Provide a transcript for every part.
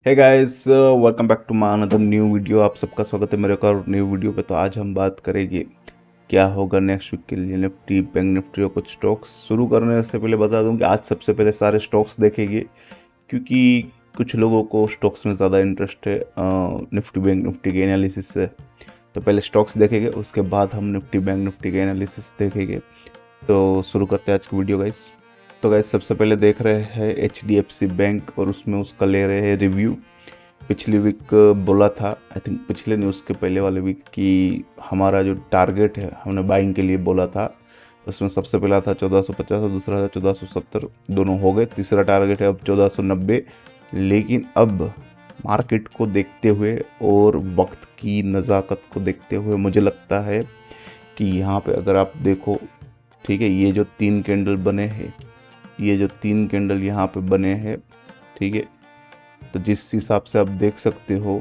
Hey guys, welcome back to my another new video. आप सबका स्वागत है मेरे एक और न्यू वीडियो पे। तो आज हम बात करेंगे क्या होगा नेक्स्ट वीक के लिए निफ्टी, बैंक निफ्टी और कुछ स्टॉक्स। शुरू करने से पहले बता दूं कि आज सबसे पहले सारे स्टॉक्स देखेंगे, क्योंकि कुछ लोगों को स्टॉक्स में ज़्यादा इंटरेस्ट है निफ्टी बैंक निफ्टी के एनालिसिस से। तो पहले स्टॉक्स देखेंगे, उसके बाद हम निफ्टी बैंक निफ्टी के एनालिसिस देखेंगे। तो शुरू करते हैं आज की वीडियो गाइस। तो गाइस सबसे पहले देख रहे हैं HDFC बैंक और उसमें उसका ले रहे हैं रिव्यू। पिछली वीक बोला था, आई थिंक पिछले न्यूज़ के पहले वाले वीक, कि हमारा जो टारगेट है हमने बाइंग के लिए बोला था, उसमें सबसे पहला था 1450 और दूसरा था 1470। दोनों हो गए। तीसरा टारगेट है अब 1490। लेकिन अब मार्केट को देखते हुए और वक्त की नज़ाकत को देखते हुए मुझे लगता है कि यहाँ पे अगर आप देखो, ठीक है, ये जो तीन कैंडल बने हैं, ये जो तीन कैंडल यहाँ पे बने हैं, ठीक है, तो जिस हिसाब से आप देख सकते हो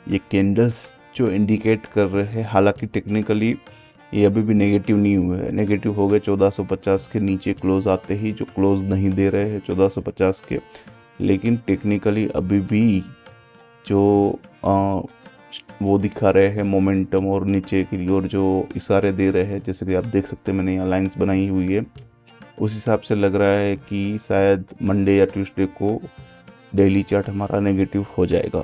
ये कैंडल्स जो इंडिकेट कर रहे हैं, हालांकि टेक्निकली ये अभी भी नेगेटिव नहीं हुए हैं। नेगेटिव हो गए 1450 के नीचे क्लोज आते ही, जो क्लोज नहीं दे रहे हैं 1450 के। लेकिन टेक्निकली अभी भी जो वो दिखा रहे हैं मोमेंटम और नीचे की ओर जो इशारे दे रहे हैं, जैसे कि आप देख सकते हैं मैंने यहाँ लाइंस बनाई हुई है, उस हिसाब से लग रहा है कि शायद मंडे या ट्यूसडे को डेली चार्ट हमारा नेगेटिव हो जाएगा।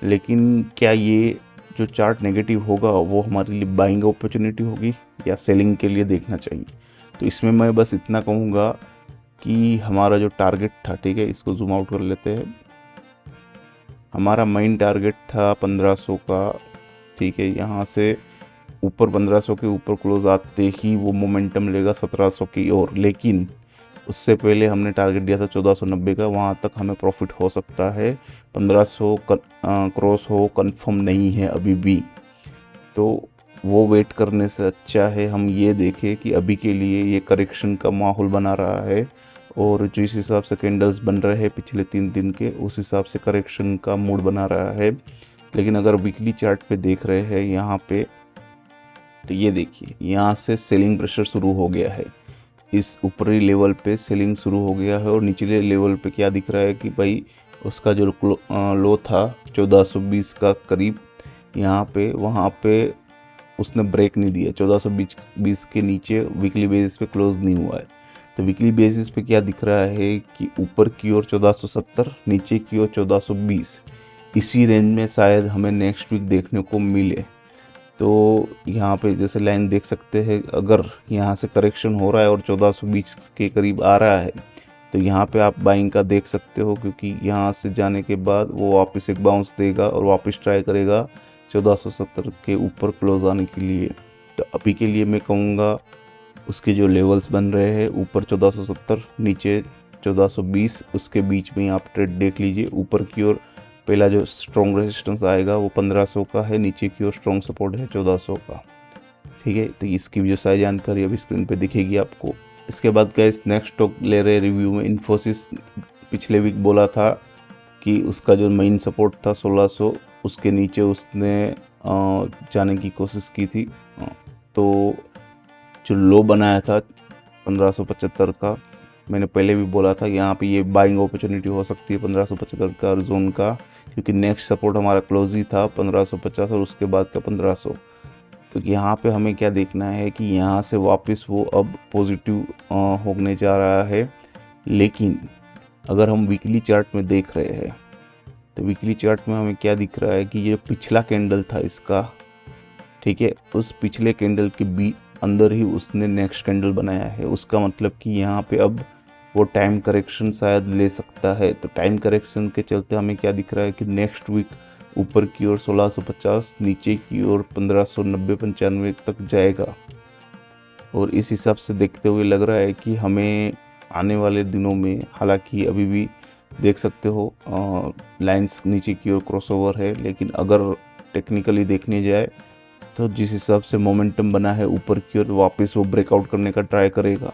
लेकिन क्या ये जो चार्ट नेगेटिव होगा वो हमारे लिए बाइंग अपॉर्चुनिटी होगी या सेलिंग के लिए देखना चाहिए? तो इसमें मैं बस इतना कहूँगा कि हमारा जो टारगेट था, ठीक है, इसको जूम आउट कर लेते हैं। हमारा मेन टारगेट था 1500 का, ठीक है। यहाँ से ऊपर 1500 के ऊपर क्लोज आते ही वो मोमेंटम लेगा 1700 की ओर। लेकिन उससे पहले हमने टारगेट दिया था 1490 का, वहाँ तक हमें प्रॉफिट हो सकता है। 1500 क्रॉस हो कंफर्म नहीं है अभी भी, तो वो वेट करने से अच्छा है हम ये देखें कि अभी के लिए ये करेक्शन का माहौल बना रहा है, और जिस हिसाब से कैंडल्स बन रहे हैं पिछले 3 दिन के, उस हिसाब से करेक्शन का मूड बना रहा है। लेकिन अगर वीकली चार्ट पे देख रहे हैं यहाँ पे, तो ये देखिए यहाँ से सेलिंग प्रेशर शुरू हो गया है। इस ऊपरी लेवल पे सेलिंग शुरू हो गया है और निचले लेवल पे क्या दिख रहा है कि भाई उसका जो लो था 1420 का करीब, यहाँ पे वहाँ पे उसने ब्रेक नहीं दिया। 1420 के नीचे वीकली बेसिस पे क्लोज नहीं हुआ है। तो वीकली बेसिस पे क्या दिख रहा है कि ऊपर की ओर 1470, नीचे की ओर 1420, इसी रेंज में शायद हमें नेक्स्ट वीक देखने को मिले। तो यहाँ पे जैसे लाइन देख सकते हैं, अगर यहाँ से करेक्शन हो रहा है और 1420 के करीब आ रहा है, तो यहाँ पे आप बाइंग का देख सकते हो, क्योंकि यहाँ से जाने के बाद वो वापस एक बाउंस देगा और वापस ट्राई करेगा 1470 के ऊपर क्लोज आने के लिए। तो अभी के लिए मैं कहूँगा उसके जो लेवल्स बन रहे हैं, ऊपर 1470, नीचे 1420, उसके बीच में आप ट्रेड देख लीजिए। ऊपर की ओर पहला जो स्ट्रॉन्ग रेजिस्टेंस आएगा वो 1500 का है, नीचे की ओर स्ट्रॉन्ग सपोर्ट है 1400 का, ठीक है। तो इसकी भी जो सारी जानकारी अभी स्क्रीन पे दिखेगी आपको। इसके बाद गाइस नेक्स्ट स्टॉक ले रहे रिव्यू में इन्फोसिस। पिछले वीक बोला था कि उसका जो मेन सपोर्ट था 1600, उसके नीचे उसने जाने की कोशिश की थी। तो जो लो बनाया था 1575 का, मैंने पहले भी बोला था यहाँ पे ये बाइंग अपॉर्चुनिटी हो सकती है 1575 का जोन का, क्योंकि नेक्स्ट सपोर्ट हमारा क्लोज ही था 1550 और उसके बाद का 1500। तो यहाँ पे हमें क्या देखना है कि यहाँ से वापस वो अब पॉजिटिव होने जा रहा है। लेकिन अगर हम वीकली चार्ट में देख रहे हैं, तो वीकली चार्ट में हमें क्या दिख रहा है कि ये पिछला कैंडल था इसका, ठीक है, उस पिछले कैंडल के भी अंदर ही उसने नेक्स्ट कैंडल बनाया है। उसका मतलब कि यहाँ पे अब वो टाइम करेक्शन शायद ले सकता है। तो टाइम करेक्शन के चलते हमें क्या दिख रहा है कि नेक्स्ट वीक ऊपर की ओर 1650, नीचे की ओर 1590-95 तक जाएगा। और इस हिसाब से देखते हुए लग रहा है कि हमें आने वाले दिनों में, हालांकि अभी भी देख सकते हो लाइंस नीचे की ओर क्रॉसओवर है, लेकिन अगर टेक्निकली देखने जाए तो जिस हिसाब से मोमेंटम बना है ऊपर की ओर, वापस वो ब्रेकआउट करने का ट्राई करेगा।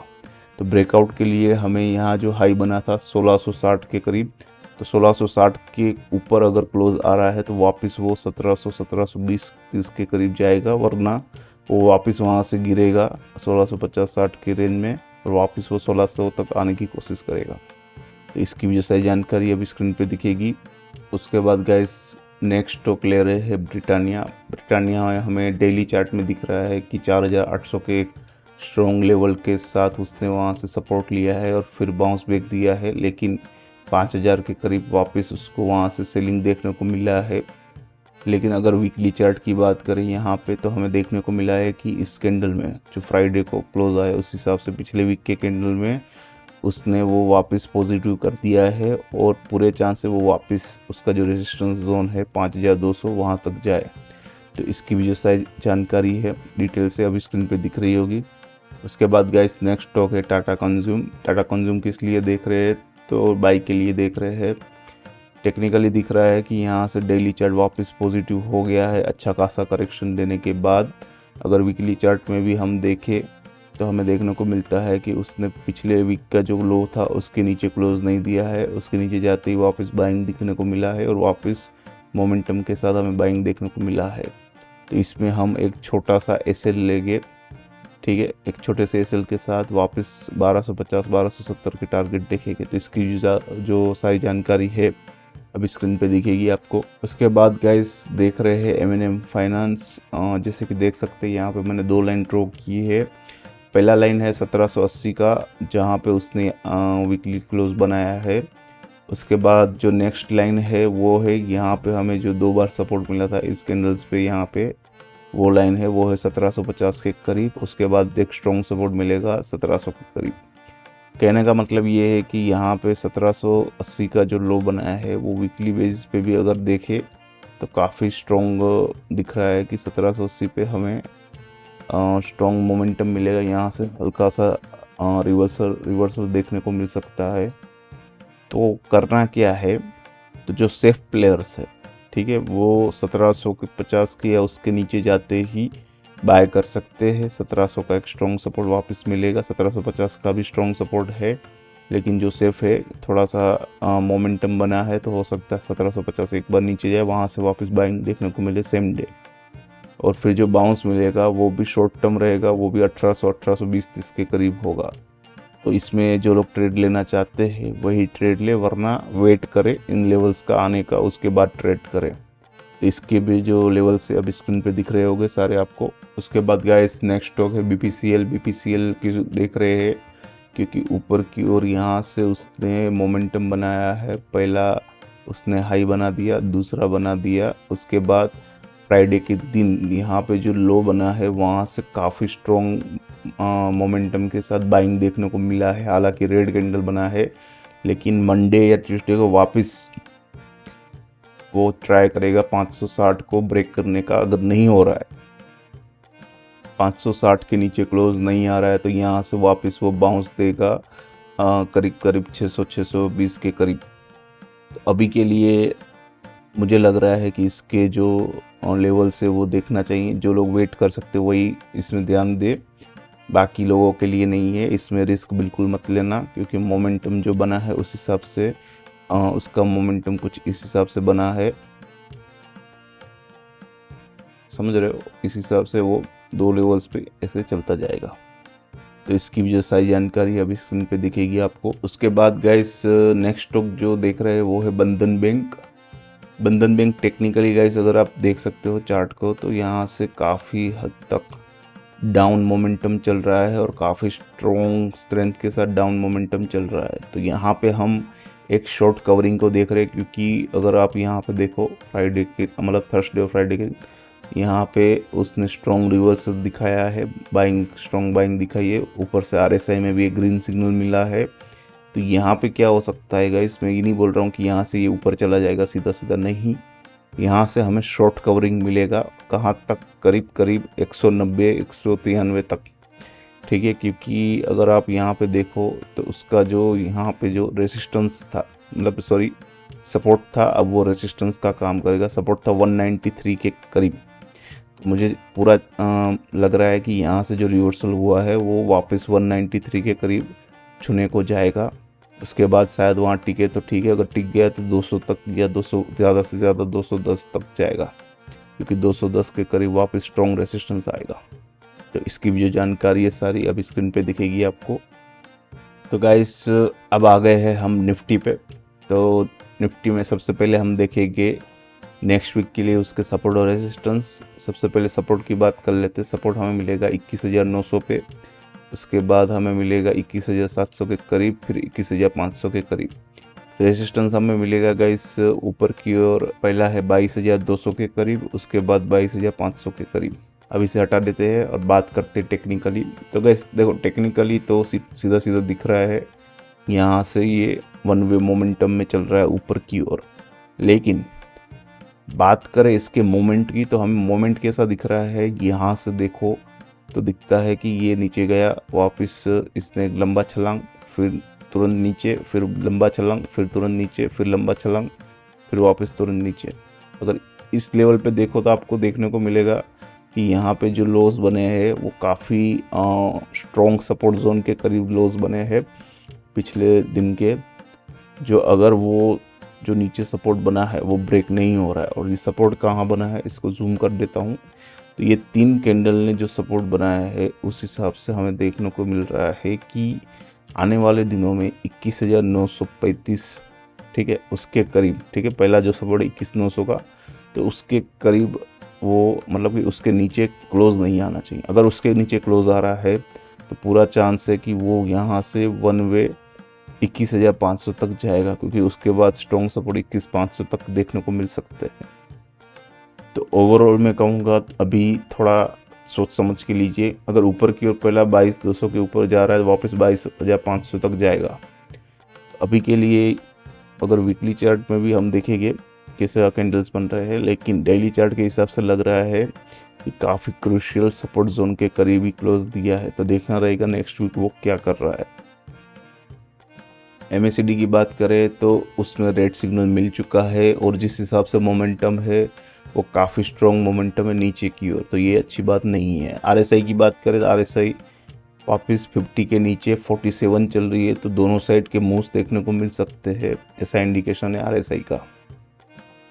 तो ब्रेकआउट के लिए हमें यहाँ जो हाई बना था 1660 के करीब, तो 1660 के ऊपर अगर क्लोज आ रहा है तो वापस वो 1700, 1720-30 के करीब जाएगा, वरना वो वापस वहाँ से गिरेगा 1650-60 के रेंज में और वापस वो 1600 तक आने की कोशिश करेगा। तो इसकी भी जो सही जानकारी अभी स्क्रीन पे दिखेगी। उसके बाद गाइस नेक्स्ट स्टॉक ले रहे हैं ब्रिटानिया। ब्रिटानिया हमें डेली चार्ट में दिख रहा है कि 4800 के एक स्ट्रॉन्ग लेवल के साथ उसने वहाँ से सपोर्ट लिया है और फिर बाउंस बैक दिया है, लेकिन 5000 के करीब वापस उसको वहाँ से सेलिंग देखने को मिला है। लेकिन अगर वीकली चार्ट की बात करें यहाँ पे तो हमें देखने को मिला है कि इस कैंडल में जो फ्राइडे को क्लोज आया उस हिसाब से पिछले वीक के कैंडल में उसने वो वापस पॉजिटिव कर दिया है और पूरे चांस से वो वापस उसका जो रेजिस्टेंस जोन है 5200 वहाँ तक जाए। तो इसकी भी जो साइज जानकारी है डिटेल से अभी स्क्रीन पे दिख रही होगी। उसके बाद गाइस नेक्स्ट स्टॉक है टाटा कंज्यूम। टाटा कंज्यूम किस लिए देख रहे हैं तो बाई के लिए देख रहे हैं। टेक्निकली दिख रहा है कि यहाँ से डेली चार्ट वापस पॉजिटिव हो गया है अच्छा खासा करेक्शन देने के बाद। अगर वीकली चार्ट में भी हम देखें तो हमें देखने को मिलता है कि उसने पिछले वीक का जो लो था उसके नीचे क्लोज नहीं दिया है, उसके नीचे जाते ही वापस बाइंग दिखने को मिला है और वापस मोमेंटम के साथ हमें बाइंग देखने को मिला है। तो इसमें हम एक छोटा सा एसएल लेंगे, ठीक है, एक छोटे से एसएल के साथ वापस 1250 1270 के टारगेट देखेंगे। तो इसकी जो सारी जानकारी है अभी स्क्रीन पे दिखेगी आपको। उसके बाद गाइस देख रहे हैं एम फाइनेंस। जैसे कि देख सकते हैं यहाँ पे मैंने 2 लाइन ड्रॉ की है। पहला लाइन है 1780 का जहाँ पे उसने वीकली क्लोज बनाया है। उसके बाद जो नेक्स्ट लाइन है वो है यहाँ पे हमें जो 2 बार सपोर्ट मिला था इस कैंडल्स पे, यहाँ पे वो लाइन है वो है 1750 के करीब। उसके बाद एक स्ट्रॉन्ग सपोर्ट मिलेगा 1700 के करीब। कहने का मतलब ये है कि यहाँ पे 1780 का जो लो बनाया है वो वीकली बेसिस पे भी अगर देखे तो काफ़ी स्ट्रॉन्ग दिख रहा है कि 1780 पे हमें स्ट्रॉन्ग मोमेंटम मिलेगा। यहाँ से हल्का सा रिवर्सल देखने को मिल सकता है। तो करना क्या है, तो जो सेफ प्लेयर्स है, ठीक है, वो 1750 के या उसके नीचे जाते ही बाय कर सकते हैं। 1700 का एक स्ट्रॉन्ग सपोर्ट वापस मिलेगा, 1750 का भी स्ट्रॉन्ग सपोर्ट है, लेकिन जो सेफ है थोड़ा सा मोमेंटम बना है तो हो सकता है 1750 एक बार नीचे जाए, वहाँ से वापस बाइंग देखने को मिले सेम डे। और फिर जो बाउंस मिलेगा वो भी शॉर्ट टर्म रहेगा, वो भी 1800 1820 के करीब होगा। तो इसमें जो लोग ट्रेड लेना चाहते हैं वही ट्रेड ले, वरना वेट करे इन लेवल्स का आने का, उसके बाद ट्रेड करें। इसके भी जो लेवल से अभी स्क्रीन पे दिख रहे होंगे सारे आपको। उसके बाद गाइस नेक्स्ट स्टॉक है बीपीसीएल। बीपीसीएल की देख रहे हैं क्योंकि ऊपर की ओर यहाँ से उसने मोमेंटम बनाया है। पहला उसने हाई बना दिया, दूसरा बना दिया, उसके बाद फ्राइडे के दिन यहाँ पे जो लो बना है वहाँ से काफ़ी स्ट्रॉन्ग मोमेंटम के साथ बाइंग देखने को मिला है। हालांकि रेड कैंडल बना है, लेकिन मंडे या ट्यूसडे को वापस वो ट्राई करेगा 560 को ब्रेक करने का। अगर नहीं हो रहा है, 560 के नीचे क्लोज नहीं आ रहा है, तो यहाँ से वापस वो बाउंस देगा करीब करीब 600 620 के करीब। तो अभी के लिए मुझे लग रहा है कि इसके जो लेवल से वो देखना चाहिए। जो लोग वेट कर सकते वही इसमें ध्यान दे, बाकी लोगों के लिए नहीं है। इसमें रिस्क बिल्कुल मत लेना क्योंकि मोमेंटम जो बना है उस हिसाब से उसका मोमेंटम कुछ इस हिसाब से बना है, समझ रहे हो, इस हिसाब से वो 2 लेवल्स पे ऐसे चलता जाएगा। तो इसकी भी जो सारी जानकारी अभी स्क्रीन पे दिखेगी आपको। उसके बाद गाइस नेक्स्ट स्टॉक जो देख रहे हैं वो है बंधन बैंक। बंधन बैंक टेक्निकली गाइस अगर आप देख सकते हो चार्ट को तो यहाँ से काफ़ी हद तक डाउन मोमेंटम चल रहा है और काफ़ी स्ट्रॉन्ग स्ट्रेंथ के साथ डाउन मोमेंटम चल रहा है। तो यहाँ पे हम एक शॉर्ट कवरिंग को देख रहे हैं क्योंकि अगर आप यहाँ पे देखो फ्राइडे के मतलब थर्सडे और फ्राइडे के यहाँ पे उसने स्ट्रॉन्ग रिवर्सल दिखाया है, बाइंग स्ट्रॉन्ग बाइंग दिखाई है। ऊपर से आरएसआई में भी एक ग्रीन सिग्नल मिला है। तो यहाँ पे क्या हो सकता है गाइस, मैं ये नहीं बोल रहा हूँ कि यहाँ से ये ऊपर चला जाएगा सीधा सीधा, नहीं, यहाँ से हमें शॉर्ट कवरिंग मिलेगा। कहाँ तक, करीब करीब 190 193 तक, ठीक है। क्योंकि अगर आप यहाँ पे देखो तो उसका जो यहाँ पे जो रेजिस्टेंस था, मतलब सॉरी सपोर्ट था, अब वो रेजिस्टेंस का काम करेगा। सपोर्ट था 193 के करीब। तो मुझे पूरा लग रहा है कि यहाँ से जो रिवर्सल हुआ है वो वापस 193 के करीब छूने को जाएगा। उसके बाद शायद वहाँ टिके तो ठीक है, अगर टिक गया तो 200 तक या 200 ज़्यादा से ज़्यादा 210 तक जाएगा, क्योंकि 210 के करीब वापस स्ट्रॉन्ग रेसिस्टेंस आएगा। तो इसकी भी जो जानकारी है सारी अभी स्क्रीन पे दिखेगी आपको। तो गाइस अब आ गए हैं हम निफ्टी पे। तो निफ्टी में सबसे पहले हम देखेंगे नेक्स्ट वीक के लिए उसके सपोर्ट और रेजिस्टेंस। सबसे पहले सपोर्ट की बात कर लेते हैं। सपोर्ट हमें मिलेगा 21,900 पे, उसके बाद हमें मिलेगा 21,700 के करीब, फिर 21,500 के करीब। रेजिस्टेंस हमें मिलेगा गाइस ऊपर की ओर, पहला है 22,200 के करीब, उसके बाद 22,500 के करीब। अब इसे हटा देते हैं और बात करते हैं टेक्निकली। तो गाइस देखो, टेक्निकली तो सीधा सीधा दिख रहा है यहाँ से ये वन वे मोमेंटम में चल रहा है ऊपर की ओर। लेकिन बात करें इसके मोमेंट की, तो हमें मोमेंट कैसा दिख रहा है, यहाँ से देखो तो दिखता है कि ये नीचे गया, वापस इसने एक लंबा छलांग, फिर तुरंत नीचे, फिर लंबा छलांग, फिर तुरंत नीचे, फिर लंबा छलांग, फिर वापस तुरंत नीचे। अगर इस लेवल पे देखो तो आपको देखने को मिलेगा कि यहाँ पे जो लोज बने हैं वो काफ़ी स्ट्रॉन्ग सपोर्ट जोन के करीब लोज बने हैं पिछले दिन के, जो अगर वो जो नीचे सपोर्ट बना है वो ब्रेक नहीं हो रहा है। और ये सपोर्ट कहाँ बना है, इसको जूम कर देता हूँ। तो ये 3 कैंडल ने जो सपोर्ट बनाया है उस हिसाब से हमें देखने को मिल रहा है कि आने वाले दिनों में 21,935, ठीक है, उसके करीब, ठीक है, पहला जो सपोर्ट 21,900 का, तो उसके करीब वो, मतलब कि उसके नीचे क्लोज नहीं आना चाहिए। अगर उसके नीचे क्लोज आ रहा है तो पूरा चांस है कि वो यहाँ से वन वे 21,500 तक जाएगा, क्योंकि उसके बाद स्ट्रॉन्ग सपोर्ट 21,500 तक देखने को मिल सकते हैं। तो ओवरऑल मैं कहूँगा अभी थोड़ा सोच समझ के लीजिए। अगर ऊपर की ओर पहला 22,200 के ऊपर जा रहा है, वापस 22,500 तक जाएगा। अभी के लिए अगर वीकली चार्ट में भी हम देखेंगे कैसे कैंडल्स बन रहे हैं, लेकिन डेली चार्ट के हिसाब से लग रहा है कि काफ़ी क्रूशियल सपोर्ट जोन के करीब ही क्लोज दिया है। तो देखना रहेगा नेक्स्ट वीक वो क्या कर रहा है। MACD की बात करें तो उसमें रेड सिग्नल मिल चुका है, और जिस हिसाब से मोमेंटम है वो काफ़ी स्ट्रॉन्ग मोमेंटम है नीचे की ओर, तो ये अच्छी बात नहीं है। RSI की बात करें तो RSI वापस 50 के नीचे 47 चल रही है, तो दोनों साइड के मूव्स देखने को मिल सकते हैं, ऐसा इंडिकेशन है RSI का।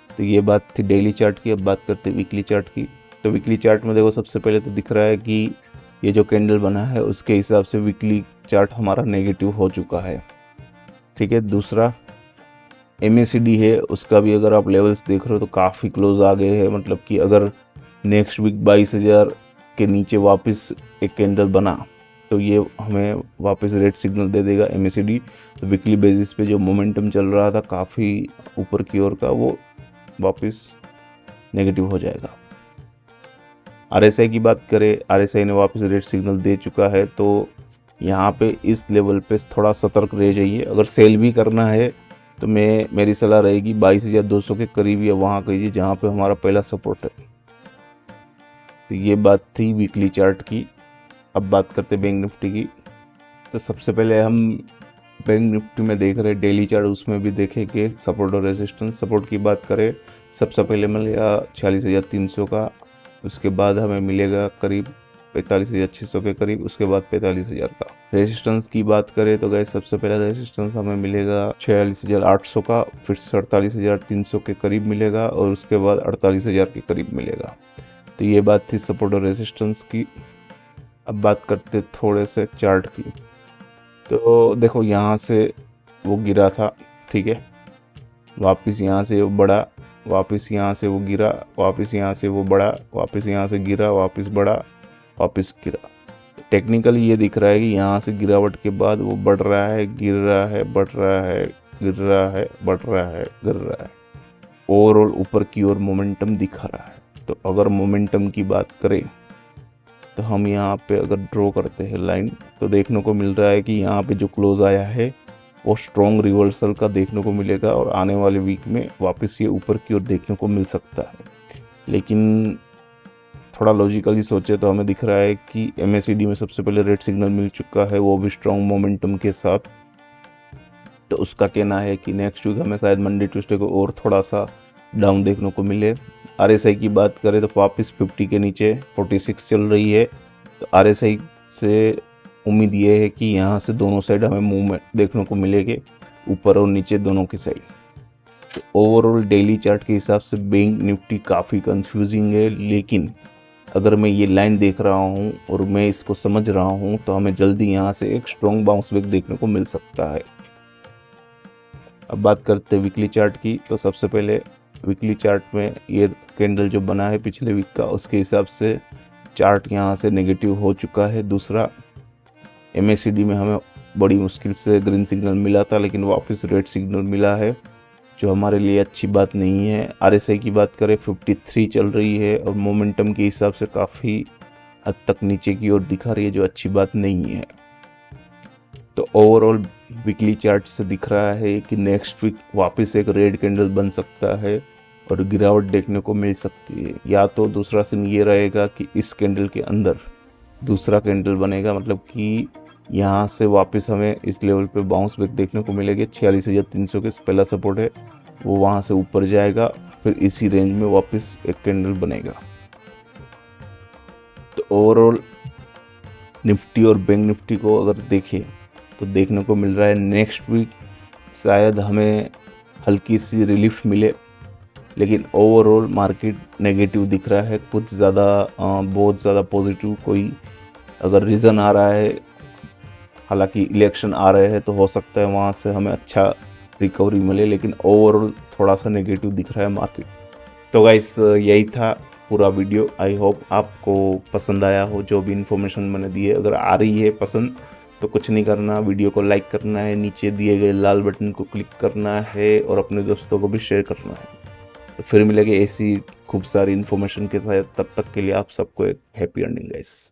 तो ये बात थी डेली चार्ट की। अब बात करते हैं वीकली चार्ट की। तो वीकली चार्ट में देखो, सबसे पहले तो दिख रहा है कि ये जो कैंडल बना है उसके हिसाब से वीकली चार्ट हमारा नेगेटिव हो चुका है, ठीक है। दूसरा MACD है, उसका भी अगर आप लेवल्स देख रहे हो तो काफ़ी क्लोज आ गए हैं। मतलब कि अगर नेक्स्ट वीक 22,000 के नीचे वापस एक कैंडल बना तो ये हमें वापस रेड सिग्नल दे देगा MACD। तो वीकली बेसिस पे जो मोमेंटम चल रहा था काफ़ी ऊपर की ओर का, वो वापस नेगेटिव हो जाएगा। RSI की बात करें, RSI ने वापस रेड सिग्नल दे चुका है, तो यहाँ पे इस लेवल पे थोड़ा सतर्क रह जाइए। अगर सेल भी करना है तो मेरी सलाह रहेगी 22,200 के करीब या वहाँ कीजिए जहाँ पे हमारा पहला सपोर्ट है। तो ये बात थी वीकली चार्ट की। अब बात करते बैंक निफ्टी की। तो सबसे पहले हम बैंक निफ्टी में देख रहे डेली चार्ट, उसमें भी देखेंगे सपोर्ट और रेजिस्टेंस। सपोर्ट की बात करें, सबसे पहले मिलेगा 46,300 का, उसके बाद हमें मिलेगा करीब 45,600 के करीब, उसके बाद 45,000 का। रेजिस्टेंस की बात करें तो गए सबसे पहला रेजिस्टेंस हमें मिलेगा 46,800 का, फिर 48,300 के करीब मिलेगा, और उसके बाद 48,000 के करीब मिलेगा। तो ये बात थी सपोर्ट और रेजिस्टेंस की। अब बात करते थोड़े से चार्ट की। तो देखो, यहाँ से वो गिरा था, ठीक है, वापस यहाँ से वो बढ़ा, वापस यहाँ से वो गिरा, वापस यहाँ से वो बढ़ा, वापस यहाँ से गिरा, वापस बढ़ा, वापस गिरा। टेक्निकली ये दिख रहा है कि यहाँ से गिरावट के बाद वो बढ़ रहा है, गिर रहा है, बढ़ रहा है, गिर रहा है, बढ़ रहा है, गिर रहा है। ओवरऑल ऊपर की ओर मोमेंटम दिखा रहा है। तो अगर मोमेंटम की बात करें तो हम यहाँ पे अगर ड्रॉ करते हैं लाइन, तो देखने को मिल रहा है कि यहाँ पे जो क्लोज आया है वो स्ट्रॉन्ग रिवर्सल का देखने को मिलेगा, और आने वाले वीक में वापस ये ऊपर की ओर देखने को मिल सकता है। लेकिन थोड़ा लॉजिकली सोचे तो हमें दिख रहा है कि MACD में सबसे पहले रेड सिग्नल मिल चुका है, वो भी स्ट्रॉन्ग मोमेंटम के साथ। तो उसका कहना है कि नेक्स्ट वीक हमें शायद मंडे ट्यूसडे को और थोड़ा सा डाउन देखने को मिले। RSI की बात करें तो वापस 50 के नीचे 46 चल रही है। तो RSI से उम्मीद ये है कि यहाँ से दोनों साइड हमें मूवमेंट देखने को मिलेगी, ऊपर और नीचे दोनों की साइड। तो ओवरऑल डेली चार्ट के हिसाब से बैंक निफ्टी काफ़ी कंफ्यूजिंग है, लेकिन अगर मैं ये लाइन देख रहा हूँ और मैं इसको समझ रहा हूँ तो हमें जल्दी यहाँ से एक स्ट्रॉन्ग बाउंस बैक देखने को मिल सकता है। अब बात करते हैं वीकली चार्ट की। तो सबसे पहले वीकली चार्ट में ये कैंडल जो बना है पिछले वीक का, उसके हिसाब से चार्ट यहाँ से नेगेटिव हो चुका है। दूसरा, MACD में हमें बड़ी मुश्किल से ग्रीन सिग्नल मिला था, लेकिन वापस रेड सिग्नल मिला है, जो हमारे लिए अच्छी बात नहीं है। RSI की बात करें 53 चल रही है और मोमेंटम के हिसाब से काफ़ी हद तक नीचे की ओर दिखा रही है, जो अच्छी बात नहीं है। तो ओवरऑल वीकली चार्ट से दिख रहा है कि नेक्स्ट वीक वापस एक रेड कैंडल बन सकता है और गिरावट देखने को मिल सकती है। या तो दूसरा सीन ये रहेगा कि इस कैंडल के अंदर दूसरा कैंडल बनेगा, मतलब कि यहाँ से वापस हमें इस लेवल पे बाउंस बैक देखने को मिलेगी। 46,300 के पहला सपोर्ट है, वो वहाँ से ऊपर जाएगा, फिर इसी रेंज में वापस एक कैंडल बनेगा। तो ओवरऑल निफ्टी और बैंक निफ्टी को अगर देखें तो देखने को मिल रहा है नेक्स्ट वीक शायद हमें हल्की सी रिलीफ मिले, लेकिन ओवरऑल मार्केट नेगेटिव दिख रहा है। कुछ ज़्यादा बहुत ज़्यादा पॉजिटिव कोई अगर रीज़न आ रहा है, हालांकि इलेक्शन आ रहे हैं तो हो सकता है वहाँ से हमें अच्छा रिकवरी मिले, लेकिन ओवरऑल थोड़ा सा नेगेटिव दिख रहा है मार्केट। तो गाइस यही था पूरा वीडियो। आई होप आपको पसंद आया हो जो भी इन्फॉर्मेशन मैंने दी है। अगर आ रही है पसंद तो कुछ नहीं करना, वीडियो को लाइक करना है, नीचे दिए गए लाल बटन को क्लिक करना है और अपने दोस्तों को भी शेयर करना है। तो फिर मिलेंगे ऐसी खूब सारी इन्फॉर्मेशन के साथ, तब तक के लिए आप सबको एक हैप्पी अर्निंग गाइस।